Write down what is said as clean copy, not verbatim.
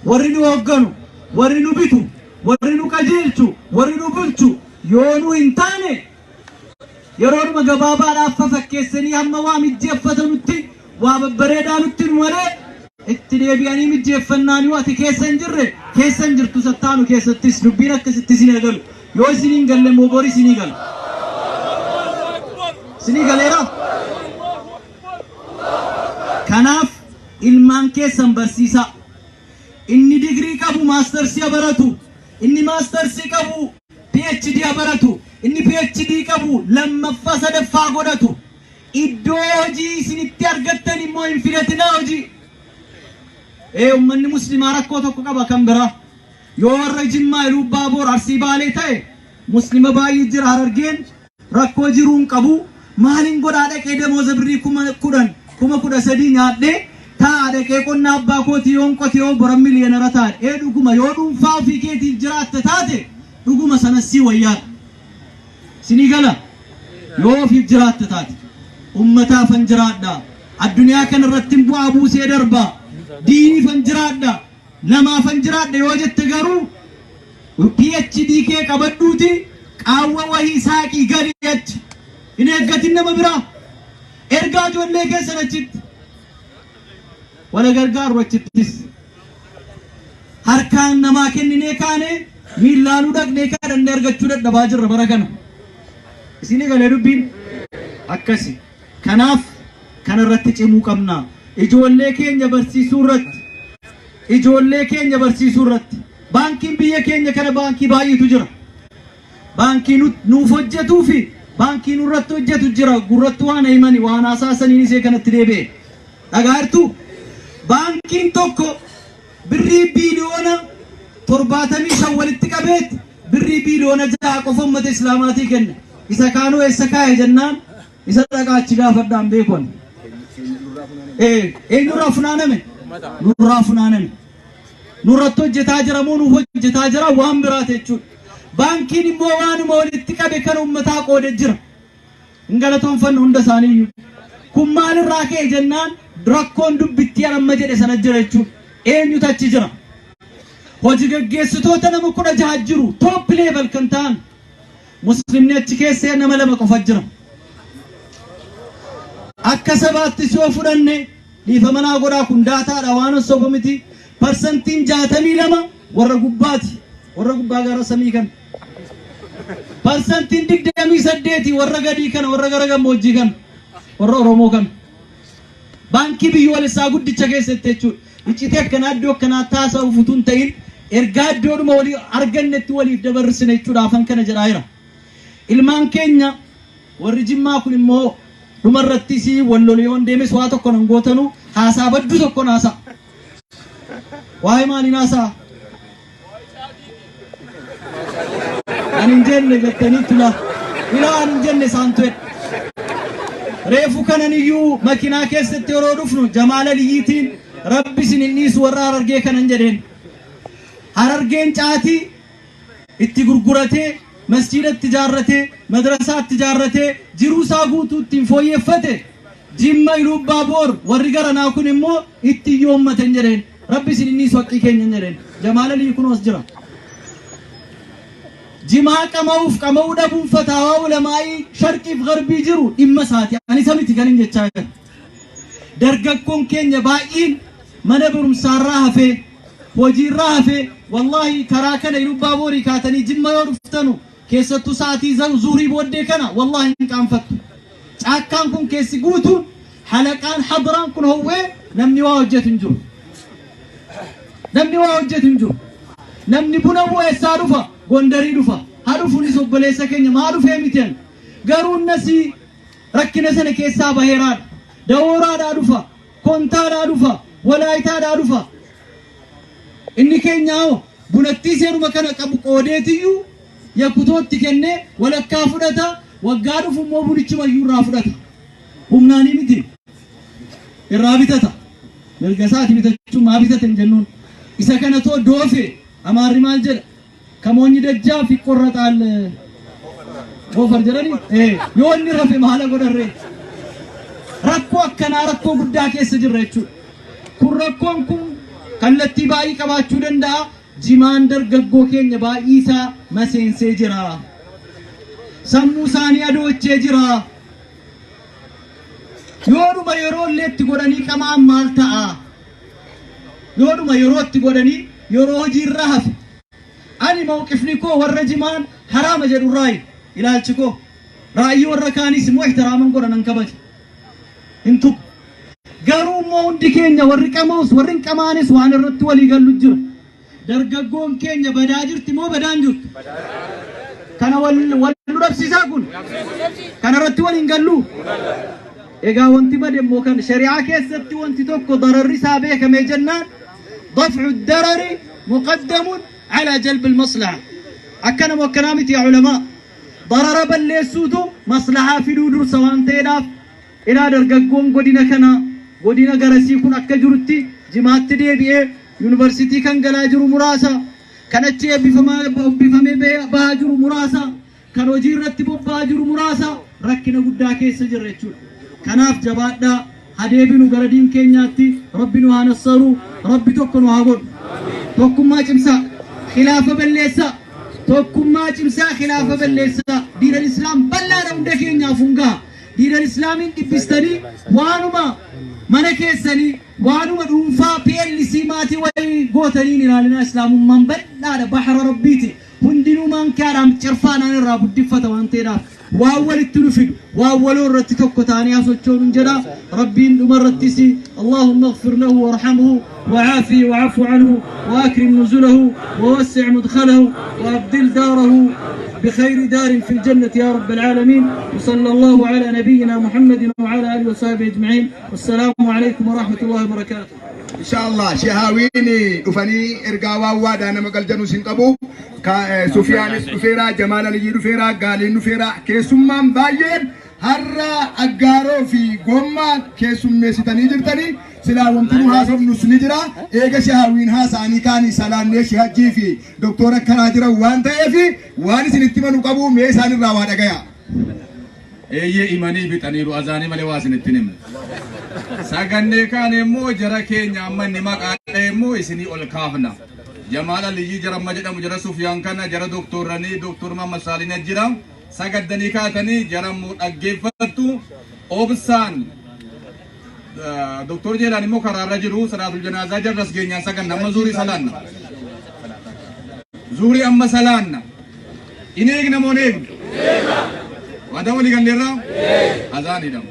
warri nu hogganu warri nu bitu warri nu qajeelchu warri nu bulchu yoo nu hin taane yeroo gabaabaadhaaf fakkeessanii hamma waa mijjeeffatanutti waa babbareedaa nutti malee itti deebi'anii mijjeeffannaan yoo ati keessan jirtu sattaanu keessattis dubbiin akkasitti isin eegalu yoo isiniin galle moobori isinii gala isinii galeera kanaaf ilmaan keessan barsiisaa inni digrii qabu maastersii baratu inni maastersii qabu PhD baratu inni PhD qabu lammaffaa sadaffaa godhatu iddoo hojii isinitti argattan immoo hin filatina hojii ummanni muslimaa rakkoo tokko qaba kan biraa yoo warra Jimmaa Ilubaa Boor Arsii Baalee ta'e muslima baay'ee jira Harargeen rakkoo jiruun qabu maalin godhaa dhaqee damooza birrii 10,000 nyaadhee taa dhaqee qonna abbaa kootii yoon qotee yoo bora miliyoonara taa'e dhuguma yoo dhuunfaa ofii keetiif jiraatte taate dhuguma sanas si wayyaadha sinii gala yoo ofiif jiraatte taate ummataafan jiraadha addunyaa kana irratti bu'aa buusee darbaa diiniifan jiraadha namaafan jiraadha yoo jette garuu PhD kee qabadhuuti qaawwa wahii saaqii gadi achi hin eeggatin nama biraa ergaa ijoollee keessan achitti wala gargaaru achittis harkaan namaa kenninee kaane miillaanuu dhaqnee kadhannee argachuu dadhabaa jirra bara kana isinii galee dubbiin akkasi kanaaf kanarratti cimuu qabna ijoollee keenya barsiisuu irratti baankiin biyya keenya kana baankii baay'eetu jira baankii nuuf hojjetuu fi baankii nurratti hojjetu jira gurratti waan himani waan hasaasaniin isee kanatti deebi'e dhagaartu baankiin tokko birrii biiliyoona 75 walitti qabeet birrii biiliyoona 6 qofa ummata islaamaatii kenna isa kaanuu eessa kaa'e jennaan isa dhaqaachi gaafadhaan beekon eenyurraa funaaname nurratti hojjetaa jira moo nuuf hojjetaa jira waan biraate jechuudha baankiin immoo waanuma walitti qabe kan ummataa qoode jira hin galatoonfannu hunda isaaniiyyuu kun maalirraa ka'e jennaan rakkoon dubbittii amma jedhe sana jira jechuudha eenyutu achi jira hojii gaggeessitoota nama 16 jiru top level kan ta'an muslimni achi keessa nama 2 qofa jira akka sabaatti soo fudhanne dhiifamanaa godhaa kun daataadha waan osoo miti persentiin 62 warra gubbaati warra gubbaa gara samii kan persentiin 28 warra gadii kan warra gara gammoojjii kan warra Oromoo kan baankii biyyoolessaa guddicha keessatti jechuudha iccitee akkanaa iddoo akkanaa taasisa ufutuun ta'in ergaa iddoodhuma walii argannetti waliif dabarsine jechuudha afaan kana jedhaa jira ilmaan keenya warri Jimmaa kun immoo dhumarratti si walloliyoon deemes waa tokko nan gootanu haasaa baddu tokko naasaa waa'ee maaliin haasaa anin jenne jettanii tula ilaa anin jenne saantu'e reefu kanan iyyuu makinaa keessatti yeroo dhufnu Jamaala Liyyiitiin rabbi isin hin dhiisu warra Harargee kanan jedheen Harargeen caatii itti gurguratee masjiidatti ijaarratee madrasaatti ijaarratee jiruu isaa guutuu ittiin fooyyeffate Jimma Ilubaa Boor warri garanaa kun immoo itti yoommaten jedheen rabbi isin hin dhiisu haqqii keenya jedheen Jamaala Liyyii kunoos jira jimaa qama'uu dhabuun fataawaa ulamaa'ii sharqiif garbii jiru dhimma isaati ani samiti kan hin jechaa jiru dargaggoon keenya baay'een mana barumsaarraa hafee hojiirraa hafee wallahi karaa kana Ilubaa Boorii kaatanii Jimma yoo dhuftanu keessattuu sa'aatii zuhurii booddee kana wallahi hin qaanfattu caakkaan kun keessi guutuun halaqaan hadraan kun howwee namni waa hojjetu hin jiru namni buna bu'eessaa dhufa Gondarii dhufa harufunis obboleessa keenya maa dhufee mitiyan garuu nasi rakkina sana keessaa baheeraadha dawooraadhaa dhufa kontaadhaa dhufa walaayitaadhaa dhufa inni keenyaa bunattii seeruma kana qabu qoodeetiyyuu yakutootti kennee walakkaa fudhata waggaa dhufu immoo bunichi mayyuu irraa fudhata humnaanii miti irraa bitata mirga isaati bitachuun maa bitatan jennuun isa kana too doofe amaarri maal jedha kamoonni dajjaaf qorrataan gofar jedhani yoo inni rafe maala godharree rakkoo akkanaa rakkoo guddaa keessa jirra jechuudha kun rakkoon kun kallattii baay'ee qabaachuu danda'a jimaan dargaggoo keenya baay'isaa maseensee jira sammuu isaanii adoochee jira yooduma yeroo illeetti godhanii qamaan maal ta'a yooduma yerootti godhanii yeroo hojiirra hafe ani mawqifni koo warra jimaan haraama jedhu raayi ilaalchi koo raayii warra kaanis immoo ihtiraaman godhanan kabaja intu garuu immoo hundi keenya warri qamaus warri qamaanis waan irratti walii gallu jira dargaggoon keenya badaa jirti moo badaan jirtu kana wal dhabsiisaa kun kana irratti waliin gallu egaa wanti bade immoo kan shari'aa keessatti wanti tokko dararri isaa beekamee jennaan daf'u darari muqaddamun ala jalb almaslaha akkana wakkanaamiti yaa ulamaa darara balleessuutu maslahaa fiduu dursa waan ta'eedhaaf ilaa dargaggoon godina kana godina garasii kun akka jirutti jimaatti deebi'ee yuunivarsiitii kan galaa jiru muraasa kan achi eebbifamee bahaa jiru muraasa kan hojii irratti bobba'aa jiru muraasa rakkina guddaa keessa jirra jechuudha kanaaf jabaadhaa hadeebinu gara diin keenyaatti rabbi nu haa nassaru rabbi tokko nu haa godhu tokkummaa cimsaa khilaafa balleessaa tokkummaa cimsaa khilaafa balleessaa diin al-islaam bal'aadha hunda keenyaaf hungaa diin al-islaamiin dhibbistanii waanuma mana keessanii waanuma dhuunfaa PLC maatii wayii gootaniin ilaalina islaamummaan bal'aadha bahara rabbiiti hundinuu mankaadhaan cirfaanaan irraa guddifata waan ta'eedhaaf waan walitti dhufidu waan waloo irratti tokko taanii hasochoonuun jedha rabbiin dhuma irrattisi allahumma ighfir lahu warhamhu وعافيه وعفو عنه وأكرم نزله ووسع مدخله وأبدل داره بخير دار في الجنة يا رب العالمين وصلى الله على نبينا محمد وعلى آله وصحبه أجمعين والسلام عليكم ورحمة الله وبركاته إن شاء الله شهاويني أفني إرجاوا وادانا مقال جنو سنقبو سفيان فيرا جمال الجيد فيرا قالين فيرا كيسمان باين هرّا أجارو في قمة كيسم مسيتني جرتني سلا ومتنو هاسم نسنجرا إيجا شهاوين هاساني كاني سلاني شهاجي في دكتورة كراجرا وان تيفي وان سنتمنو قبو ميسان الراوادة جايا eeyye imanii bitaniiru azaanii malee waa isinitti himu sagannee kaan immoo jara keenya amma inni maqaadha immoo isinii ol kaafna jamaal aliyyi jara amma jedhamu jara sufyaan kana jara doktorranii doktor Muhammad Saalina jira sagaddanii kaatanii jara immoo dhaggeeffattu obsaan doktor jeelaan immoo karaarra jiru salaatul janaazaa jarras geenyaan saganna amma zuurii salaanna zuurii amma salaanna in eegna moo hin eegnu وهذا هو اللي قال لي الرام؟ أذان